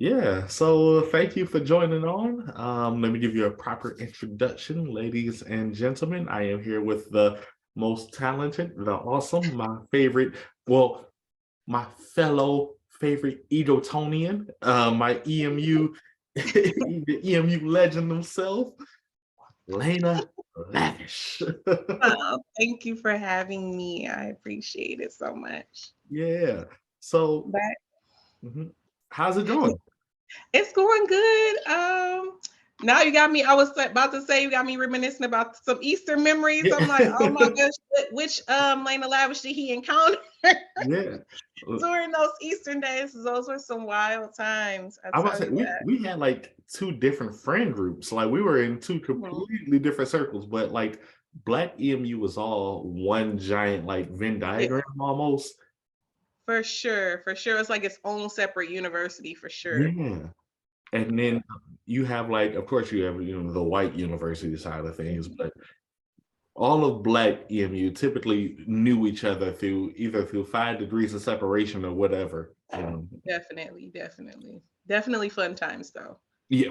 Yeah, so thank you for joining on. Let me give you a proper introduction, ladies and gentlemen. I am here with the most talented, the awesome, my favorite, well, my fellow favorite Edotonian, my EMU, the EMU legend himself, Layna Lavish. Oh, thank you for having me. I appreciate it so much. Yeah. So, But mhm. How's it going? it's going good. Now you got me. I was about to say you got me reminiscing about some Easter memories. I'm like, oh my Yeah. gosh, which Layna Lavish did he encounter Yeah. during those Eastern days? Those were some wild times. I I was tell say you that. we had like two different friend groups. Like we were in two Mhm. completely different circles, but like Black EMU was all one giant like Venn Yeah, diagram almost. for sure, for sure. It's like its own separate university for sure. Yeah. And then you have like, of course, you have the white university side of things, Mhm. but all of Black EMU typically knew each other through either through 5 degrees of separation or whatever. Definitely, definitely, definitely fun times though. Yeah,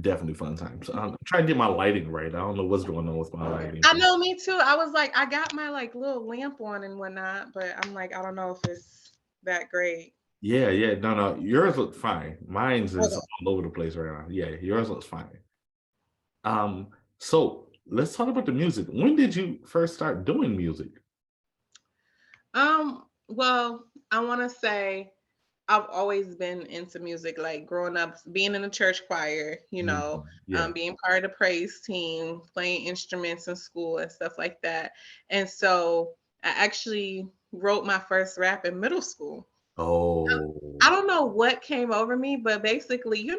definitely fun times. I'm trying to get my lighting right. I don't know what's going on with my lighting. I know, me too. I was like, I got my like little lamp on and whatnot, but I'm like, I don't know if it's that great. Yeah, yeah. No, no. Yours look fine. Mine's is Okay. all over the place right now. Yeah, yours looks fine. So let's talk about the music. When did you first start doing music? Well, I want to say I've always been into music, like growing up, being in the church choir, Yeah. being part of the praise team, playing instruments in school and stuff like that. And so I actually wrote my first rap in middle school. I Oh, don't know what came over me, but basically,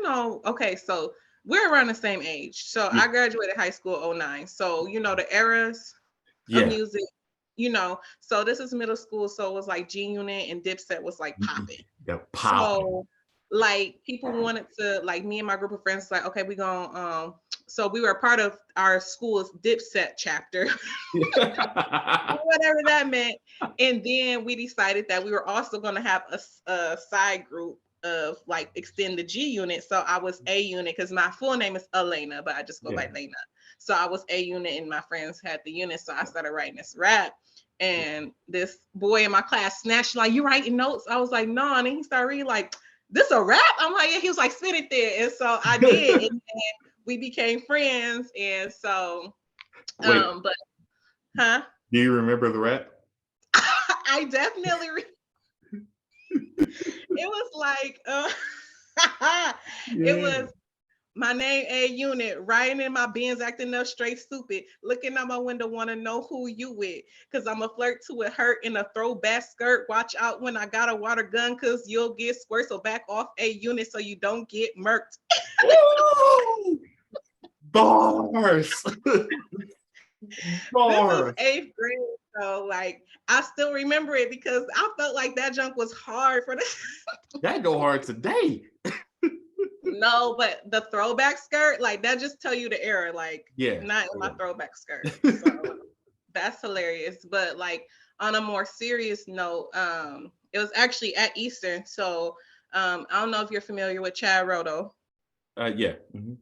okay, so we're around the same age. So yeah, I graduated high school '09. So, the eras of yeah, music, so this is middle school. So it was like G Unit and Dipset was like popping. yeah. Popping. So like people wanted to like me and my group of friends like okay we going so we were a part of our school's Dipset chapter whatever that meant. And then we decided that we were also going to have a side group of like extend the G unit. So I was A unit because my full name is Elena, but I just go Yeah. by Lena. So I was A unit and my friends had the unit. So I started writing this rap. And this boy in my class snatched like, you writing notes? I was like, no. And then he started reading like, this a rap? I'm like, yeah. He was like, spit it there. And so I did. And then we became friends. And so, Wait, but huh? do you remember the rap? I definitely it was like it Yeah. was my name A unit riding in my Benz acting up straight stupid looking out my window want to know who you with because I'm a flirt to a hurt in a throwback skirt watch out when I got a water gun because you'll get squirt so back off A unit so you don't get murked. Woo! Bars. This was Bars. eighth grade, so like I still remember it because I felt like that junk was hard for the That go hard today. No, but the throwback skirt, like that just tell you the era, like Yeah. not in my Yeah. throwback skirt. So that's hilarious. But like on a more serious note, it was actually at Eastern. So I don't know if you're familiar with Chad Roto. Yeah. Mhm.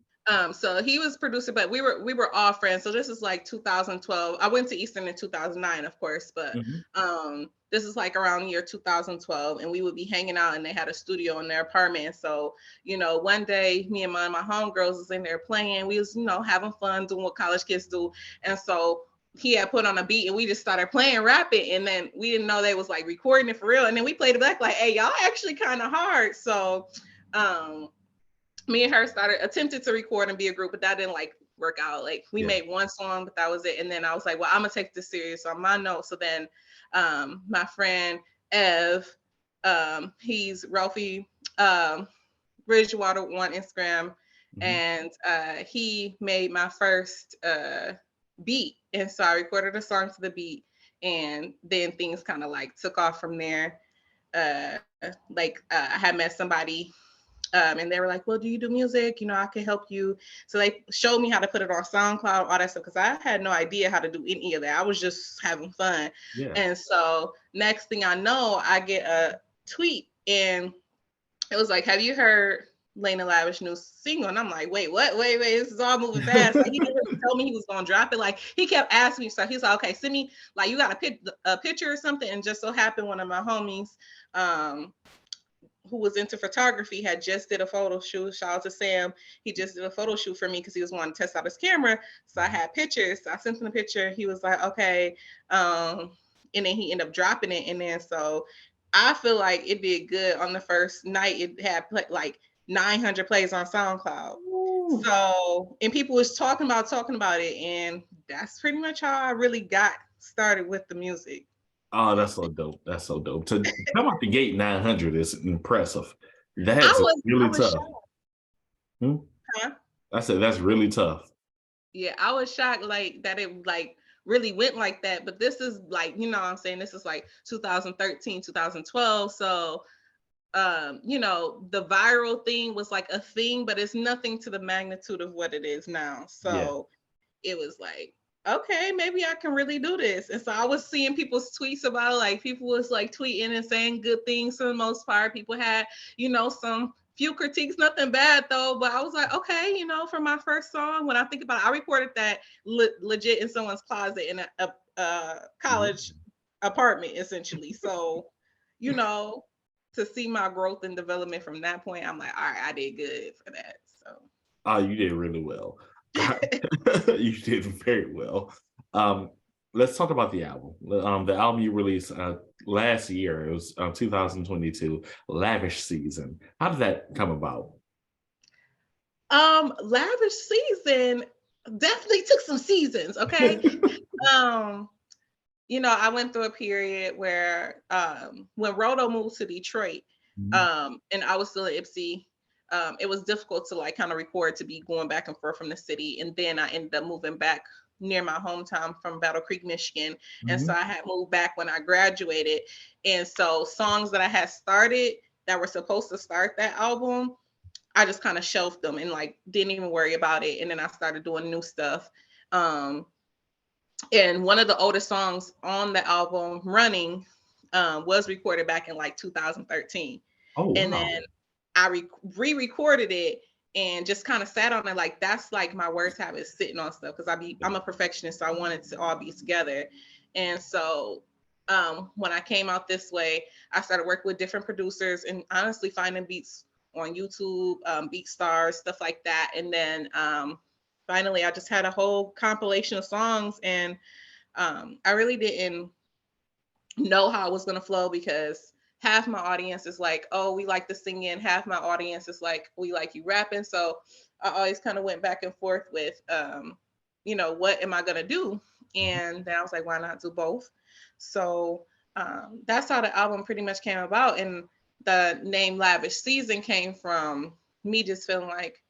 So he was producer, but we were all friends. So this is like 2012. I went to Eastern in 2009, of course, but Mhm. this is like around year 2012, and we would be hanging out, and they had a studio in their apartment. So one day, me and my homegirls was in there playing. We was having fun doing what college kids do, and so he had put on a beat, and we just started playing rapping, and then we didn't know they was like recording it for real, and then we played it back like, hey, y'all actually kind of hard. So. Um, Me and her started attempted to record and be a group, but that didn't like work out. Like we Yeah. made one song, but that was it. And then I was like, well, I'm gonna take this serious on my note. So then my friend Ev, he's Ralphie Bridgewater on Instagram, Mhm. and he made my first beat. And so I recorded a song to the beat, and then things kind of like took off from there. I had met somebody and they were like, well, do you do music? I can help you. So they showed me how to put it on SoundCloud, all that stuff, because I had no idea how to do any of that. I was just having fun. Yeah. And so next thing I know, I get a tweet and it was like, have you heard Layna Lavish new single? And I'm like, wait, what? Wait, this is all moving fast. Like, he didn't really tell me he was gonna drop it. Like, he kept asking me stuff. He's like, okay, send me, like, you got a picture or something. And just so happened one of my homies, um, who was into photography, had just did a photo shoot. Shout out to Sam. He just did a photo shoot for me because he was wanting to test out his camera. So I had pictures. So I sent him the picture. He was like, okay. And then he ended up dropping it. And then so I feel like it did good on the first night. It had like 900 plays on SoundCloud. Ooh. So, and people was talking about it. And that's pretty much how I really got started with the music. Oh, that's so dope. That's so dope. To come out the gate 900 is impressive. I That's was I really was tough. shocked. Hmm? Huh? I said that's really tough. Yeah, I was shocked like that it like really went like that. But this is like, what I'm saying, this is like 2013, 2012. So the viral thing was like a thing, but it's nothing to the magnitude of what it is now. Yeah. So it was like, okay, maybe I can really do this. And so I was seeing people's tweets about it, like people was like tweeting and saying good things for the most part. People had, some few critiques, nothing bad though. But I was like, okay, for my first song, when I think about it, I recorded that legit in someone's closet in a college apartment, essentially. So, you know, to see my growth and development from that point, I'm like, all right, I did good for that. So Oh, you did really well. You did very well. Um, let's talk about the album. The album you released last year, it was 2022, Lavish Season. How did that come about? Lavish Season definitely took some seasons, okay? um, I went through a period where when Roto moved to Detroit, Mhm. and I was still at Ipsy, it was difficult to like kind of record to be going back and forth from the city. And then I ended up moving back near my hometown from Battle Creek, Michigan. And so Mhm. I had moved back when I graduated. And so songs that I had started that were supposed to start that album, I just kind of shelved them and like didn't even worry about it. And then I started doing new stuff. Um, and one of the oldest songs on the album, Running, was recorded back in like 2013. Oh, And wow. then I re-recorded it and just kind of sat on it. Like that's like my worst habit, sitting on stuff, because I'm a perfectionist, so I want it to all be together. And so when I came out this way, I started working with different producers and honestly finding beats on YouTube, Beat Stars, stuff like that. And then finally, I just had a whole compilation of songs, and I really didn't know how it was going to flow, because half my audience is like, oh, we like the singing, half my audience is like, we like you rapping. So I always kind of went back and forth with what am I going to do? And then I was like, why not do both? So that's how the album pretty much came about. And the name Lavish Season came from me just feeling like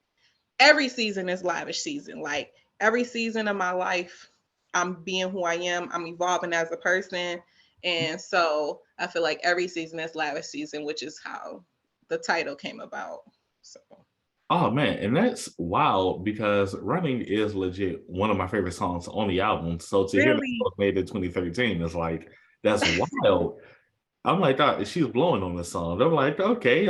every season is lavish season. Like every season of my life, I'm being who I am. I'm evolving as a person. And so I feel like every season is lavish season, which is how the title came about. So Oh man, and that's wild because Running is legit one of my favorite songs on the album. So to hear that it really, was made in 2013 is like that's wild. I'm like, "Ah, she's blowing on this song." I'm like, okay.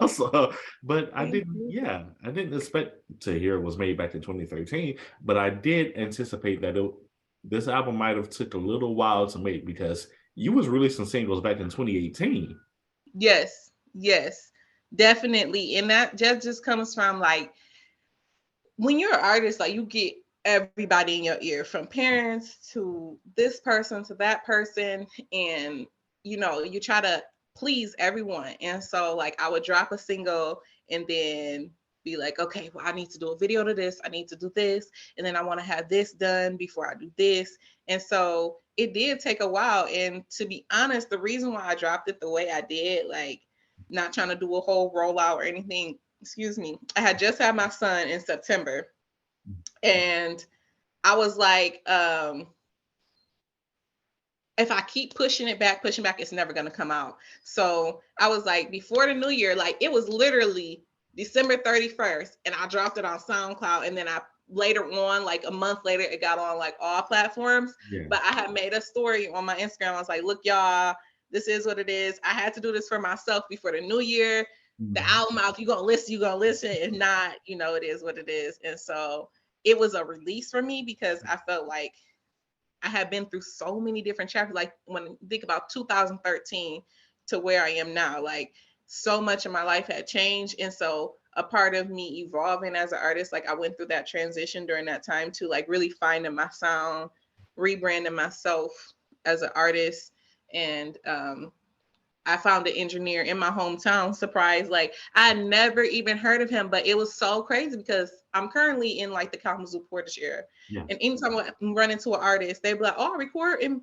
So, but thank you. I didn't expect to hear it was made back in 2013, but I did anticipate that this album might have took a little while to make because you was releasing singles back in 2018. Yes, yes, definitely. And that just comes from like when you're an artist, like you get everybody in your ear, from parents to this person to that person, and you try to please everyone. And so like I would drop a single and then be like, okay, well, I need to do a video to this, I need to do this, and then I want to have this done before I do this. And so it did take a while. And to be honest, the reason why I dropped it the way I did, like not trying to do a whole rollout or anything, excuse me, I had just had my son in September, and I was like, if I keep pushing back, it's never gonna come out. So I was like, before the new year, like it was literally December 31st, and I dropped it on SoundCloud, and then I later on, like a month later, it got on like all platforms. Yeah. But I had made a story on my Instagram. I was like, look, y'all, this is what it is. I had to do this for myself before the new year. the Mhm. album out. If you're gonna listen. If not, it is what it is. And so it was a release for me because I felt like I had been through so many different chapters. Like when you think about 2013 to where I am now, like so much of my life had changed. And so a part of me evolving as an artist, like I went through that transition during that time to like really finding my sound, rebranding myself as an artist. And I found an engineer in my hometown. Surprise! Like I never even heard of him, but it was so crazy because I'm currently in like the Kalamazoo Portage area, Yeah. and anytime I run into an artist, they be like, "Oh, I record in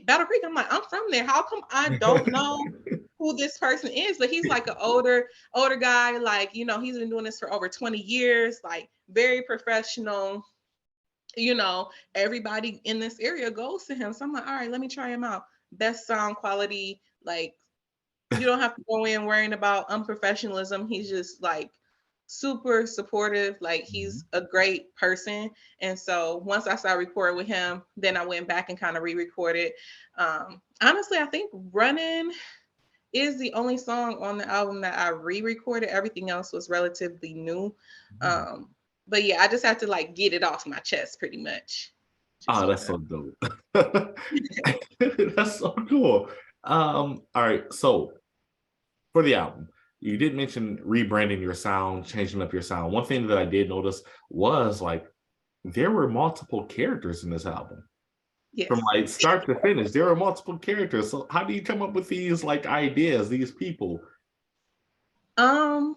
Battle Creek." I'm like, "I'm from there. How come I don't know who this person is?" But he's like an older guy. Like he's been doing this for over 20 years. Like very professional. Everybody in this area goes to him. So I'm like, all right, let me try him out. Best sound quality, like you don't have to go in worrying about unprofessionalism. He's just like super supportive. Like Mhm. he's a great person. And so once I started recording with him, then I went back and kind of re-recorded. Honestly, I think Running is the only song on the album that I re-recorded. Everything else was relatively new. Mhm. Um, but yeah, I just had to like get it off my chest pretty much. Just Oh, what that's so dope. That's so cool. All right. So for the album, you did mention rebranding your sound, changing up your sound. One thing that I did notice was like there were multiple characters in this album. From Yes. like start to finish, there are multiple characters. So how do you come up with these like ideas, these people? Um,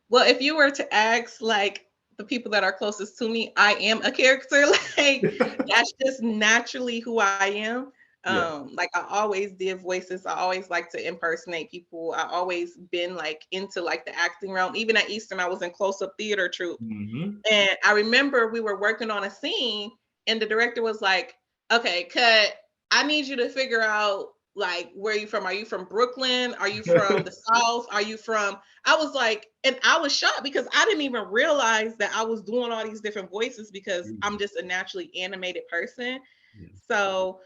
Well, if you were to ask like the people that are closest to me, I am a character. Like that's just naturally who I am. Yeah. Like I always did voices. I always like to impersonate people. I always been like into like the acting realm. Even at Eastern, I was in close-up theater troupe. Hmm. And I remember we were working on a scene, and the director was like, "Okay, cut. I need you to figure out like where you from. Are you from Brooklyn? Are you from the South? Are you from?" I was like, and I was shocked because I didn't even realize that I was doing all these different voices because I'm just a naturally animated person. Yeah. So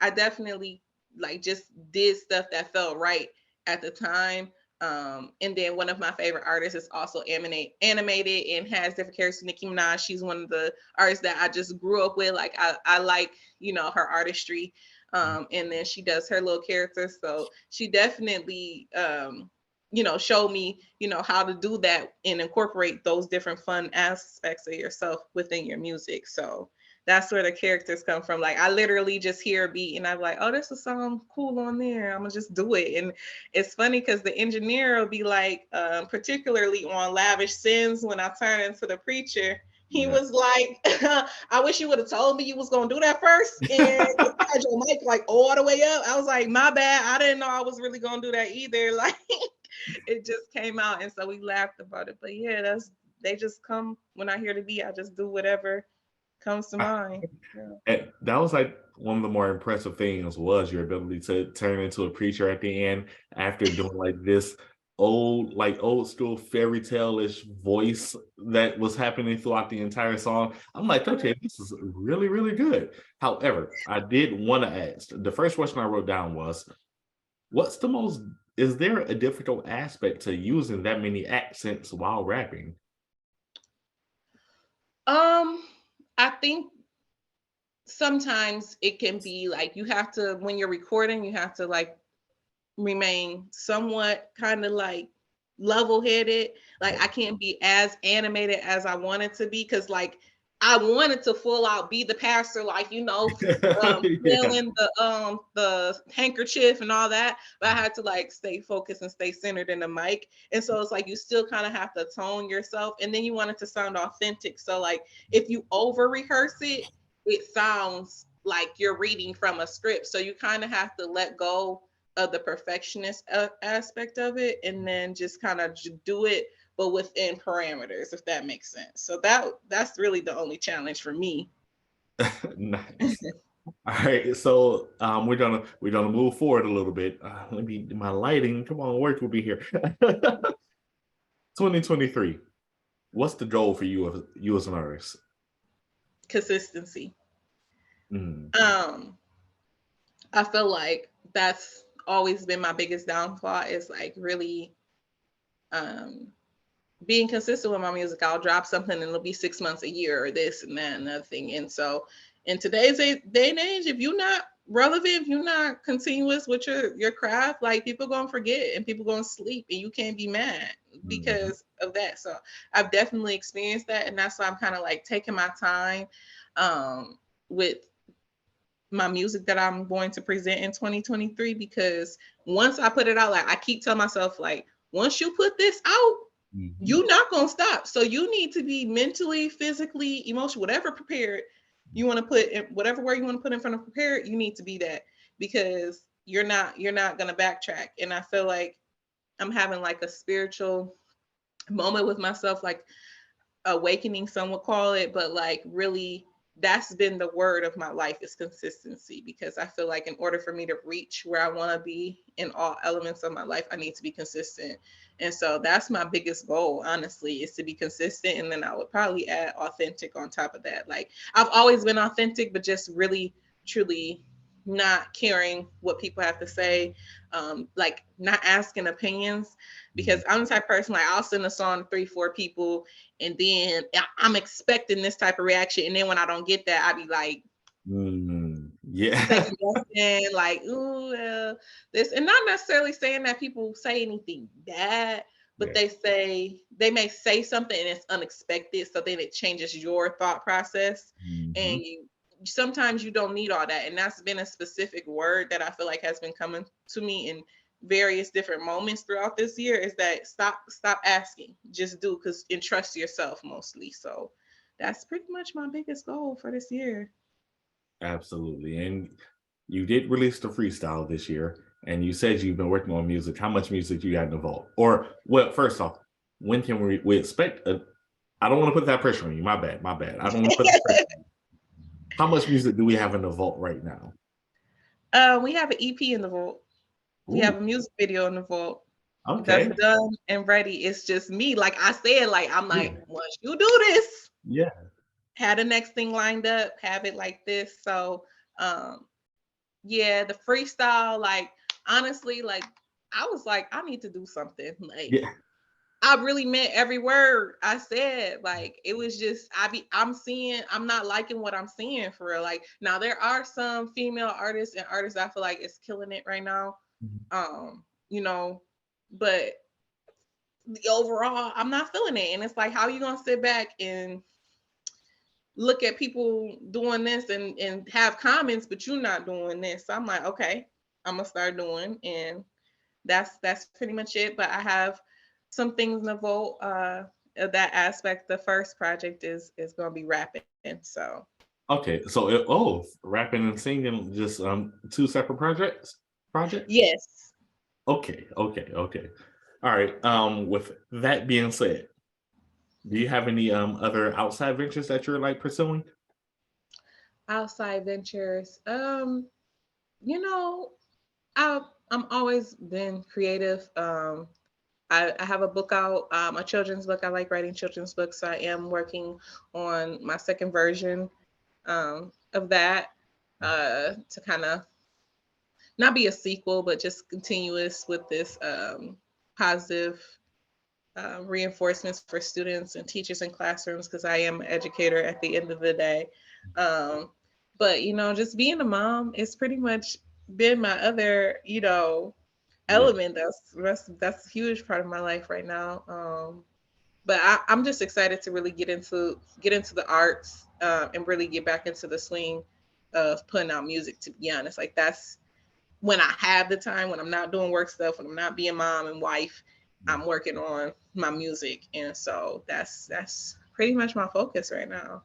I definitely like just did stuff that felt right at the time. And then one of my favorite artists is also animated and has different characters. Nicki Minaj, she's one of the artists that I just grew up with. Like I like, her artistry. And then she does her little characters. So she definitely showed me, how to do that and incorporate those different fun aspects of yourself within your music. So that's where the characters come from. Like I literally just hear a beat and I'm like, oh, this will sound cool on there. I'm gonna just do it. And it's funny because the engineer will be like, particularly on Lavish Sins when I turn into the preacher, he Yeah. was like, I wish you would have told me you was gonna do that first. And you had your mic like all the way up. I was like, my bad. I didn't know I was really gonna do that either. Like it just came out. And so we laughed about it. But yeah, they just come when I hear the beat, I just do whatever comes to mind. Yeah. And that was like one of the more impressive things was your ability to turn into a preacher at the end after doing like this old school fairy tale-ish voice that was happening throughout the entire song. I'm like, okay, this is really, really good. However, I did want to ask, the first question I wrote down was, what's the most is there a difficult aspect to using that many accents while rapping? Um, I think sometimes it can be like you have to when you're recording, you have to like remain somewhat kind of like level headed. Like I can't be as animated as I wanted to be because like I wanted to full out be the pastor, like Yeah. feeling the handkerchief and all that, but I had to like stay focused and stay centered in the mic. And so it's like you still kind of have to tone yourself, and then you want it to sound authentic. So like if you over rehearse it, it sounds like you're reading from a script. So you kind of have to let go of the perfectionist aspect of it and then just kind of do it but within parameters, if that makes sense. So that's really the only challenge for me. Nice. All right, so we're gonna move forward a little bit. Let me my lighting. Come on, work with me here. 2023. What's the goal for you as an artist? Consistency. Mm, um I feel like that's always been my biggest downfall is like really um, being consistent with my music. I'll drop something and it'll be 6 months, a year, or this and that and other thing. And so in today's day and age, if you're not relevant, if you're not continuous with your craft, like people gonna forget and people gonna sleep and you can't be mad Mhm. because of that. So I've definitely experienced that. And that's why I'm kind of like taking my time with my music that I'm going to present in 2023, because once I put it out, like I keep telling myself, like, once you put this out, Mhm. you're not gonna stop. So you need to be mentally, physically, emotionally, whatever prepared you want to put in, whatever word you want to put in front of prepared, you need to be that, because you're not gonna backtrack. And I feel like I'm having like a spiritual moment with myself, like awakening, some would call it, but like really that's been the word of my life, is consistency, because I feel like in order for me to reach where I want to be in all elements of my life, I need to be consistent. And so that's my biggest goal, honestly, is to be consistent. And then I would probably add authentic on top of that. Like I've always been authentic, but just really truly not caring what people have to say, like not asking opinions, Mhm. because I'm the type of person, like I'll send a song to 3 4 people, and then I'm expecting this type of reaction, and then when I don't get that, I be like Yeah. second guessing, like, ooh, this, and not necessarily saying that people say anything bad, but Yeah. they may say something and it's unexpected, so then it changes your thought process, and Mhm. you sometimes you don't need all that. And that's been a specific word that I feel like has been coming to me in various different moments throughout this year, is that stop asking, just do, because and trust yourself mostly. So that's pretty much my biggest goal for this year. Absolutely. And you did release the freestyle this year, and you said you've been working on music. How much music you got in the vault? Or, well, first off, when can we expect a? I don't want to put that pressure on you. My bad. My bad. I don't want to put that pressure on you. How much music do we have in the vault right now? We have an EP in the vault. We Ooh, have a music video in the vault that's okay. done and ready. It's just me. Like I said, like I'm like, Yeah. once you do this, Yeah. have the next thing lined up, have it like this. So um yeah, the freestyle, like honestly, like I was like, I need to do something. Like Yeah. I really meant every word I said. Like it was just I'm not liking what I'm seeing for real. Like now there are some female artists and artists I feel like is killing it right now. Mhm. You know, but the overall I'm not feeling it. And it's like, how you gonna sit back and look at people doing this and have comments, but you're not doing this? So I'm like, okay, I'm gonna start doing, and that's pretty much it. But I have some things in the vault of that aspect. The first project is gonna be rapping. So Okay. So, rapping and singing, just two separate projects. yes. Okay. Okay. Okay. All right. With that being said, do you have any other outside ventures that you're like pursuing? Outside ventures. You know, I'm always been creative. I have a book out, a children's book. I like writing children's books. So I am working on my second version of that, to kind of not be a sequel, but just continuous with this positive reinforcements for students and teachers in classrooms, because I am an educator at the end of the day. Um, but just being a mom is pretty much been my other, Yeah. element. That's a huge part of my life right now. But I'm just excited to really get into the arts, and really get back into the swing of putting out music. To be honest, like that's when I have the time, when I'm not doing work stuff, when I'm not being mom and wife, I'm working on my music. And so that's pretty much my focus right now.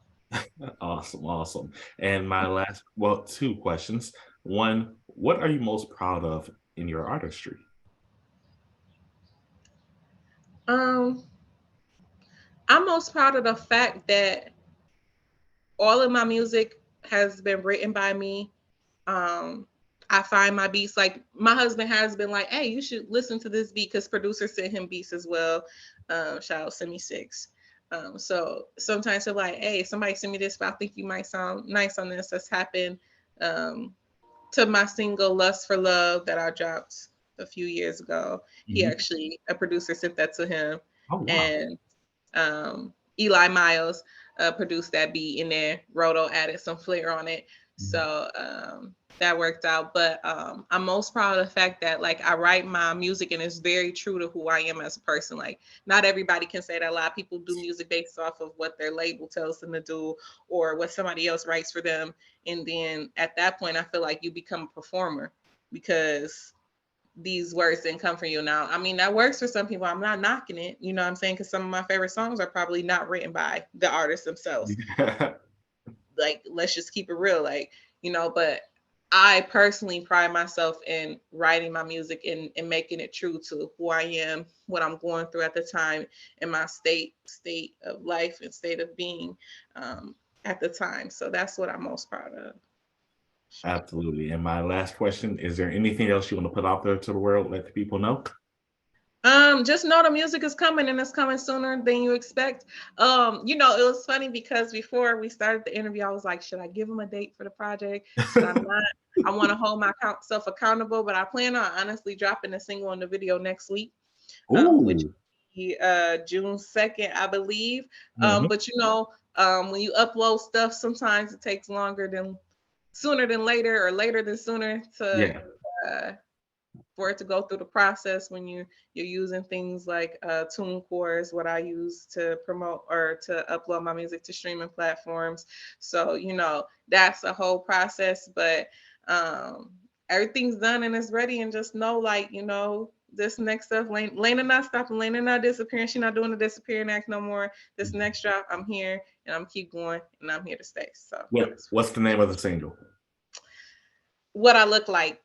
Awesome, awesome. And my last, well, two questions. One, what are you most proud of in your artistry? Um, I'm most proud of the fact that all of my music has been written by me. Um, I find my beats, like my husband has been like, hey, you should listen to this beat, because producers sent him beats as well. Shout out Semi Six. So sometimes they're like, hey, somebody send me this, but I think you might sound nice on this. That's happened um, to my single Lust for Love that I dropped a few years ago. He Mhm. actually, a producer sent that to him, Oh, wow. and Eli Miles produced that beat, and then Roto added some flair on it. Mhm. So that worked out. But I'm most proud of the fact that like I write my music and it's very true to who I am as a person. Like not everybody can say that. A lot of people do music based off of what their label tells them to do or what somebody else writes for them. And then at that point, I feel like you become a performer because these words didn't come from you. Now, I mean, that works for some people. I'm not knocking it. You know what I'm saying? Because some of my favorite songs are probably not written by the artists themselves. Yeah. Like, let's just keep it real. Like, but I personally pride myself in writing my music and making it true to who I am, what I'm going through at the time, and my state of life and state of being at the time. So that's what I'm most proud of. Sure. Absolutely. And my last question, is there anything else you want to put out there to the world, let the people know? Just know the music is coming and it's coming sooner than you expect. It was funny because before we started the interview, I was like, should I give him a date for the project? Should I not? I want to hold myself accountable, but I plan on honestly dropping a single and the video next week, which Ooh. will be June 2nd, I believe. Mhm. But when you upload stuff, sometimes it takes longer than sooner than later or later than sooner to Yeah. uh, for it to go through the process when you're using things like TuneCore is what I use to promote or to upload my music to streaming platforms. So that's a whole process, but um, everything's done and it's ready. And just know, like this next stuff, Layna not stopping, Layna not disappearing. She not doing the disappearing act no more. This next drop, I'm here and I'm keep going and I'm here to stay. So that's What's the name of the single? what I look like.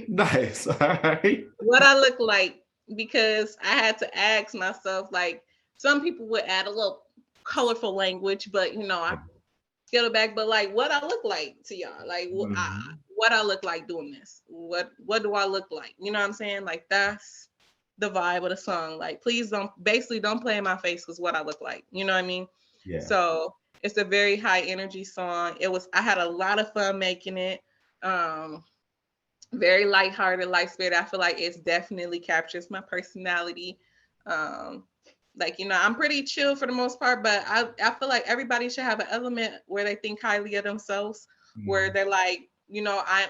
Nice. All right. What I look like because I had to ask myself, like, some people would add a little colorful language, but I scale it back. But like, what I look like to y'all, like, Mhm. what I look like doing this, what do I look like? You know what I'm saying? Like, that's the vibe of the song. Like, please don't play in my face because what I look like. You know what I mean? Yeah. So it's a very high energy song. I had a lot of fun making it. Um, Very lighthearted, light spirit. I feel like it's definitely captures my personality. Um, I'm pretty chill for the most part, but I feel like everybody should have an element where they think highly of themselves, where Mhm. they're like,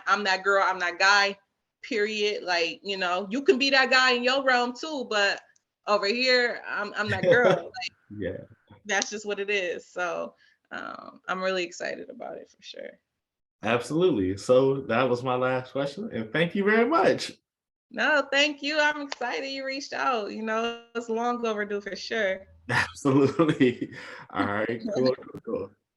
I'm that girl, I'm that guy, period. Like, you can be that guy in your realm too, but over here, I'm that girl. Like, Yeah. that's just what it is. So I'm really excited about it for sure. Absolutely. So that was my last question, and thank you very much. No, thank you. I'm excited you reached out. It's long overdue for sure. Absolutely. All right. Cool. Cool. Cool.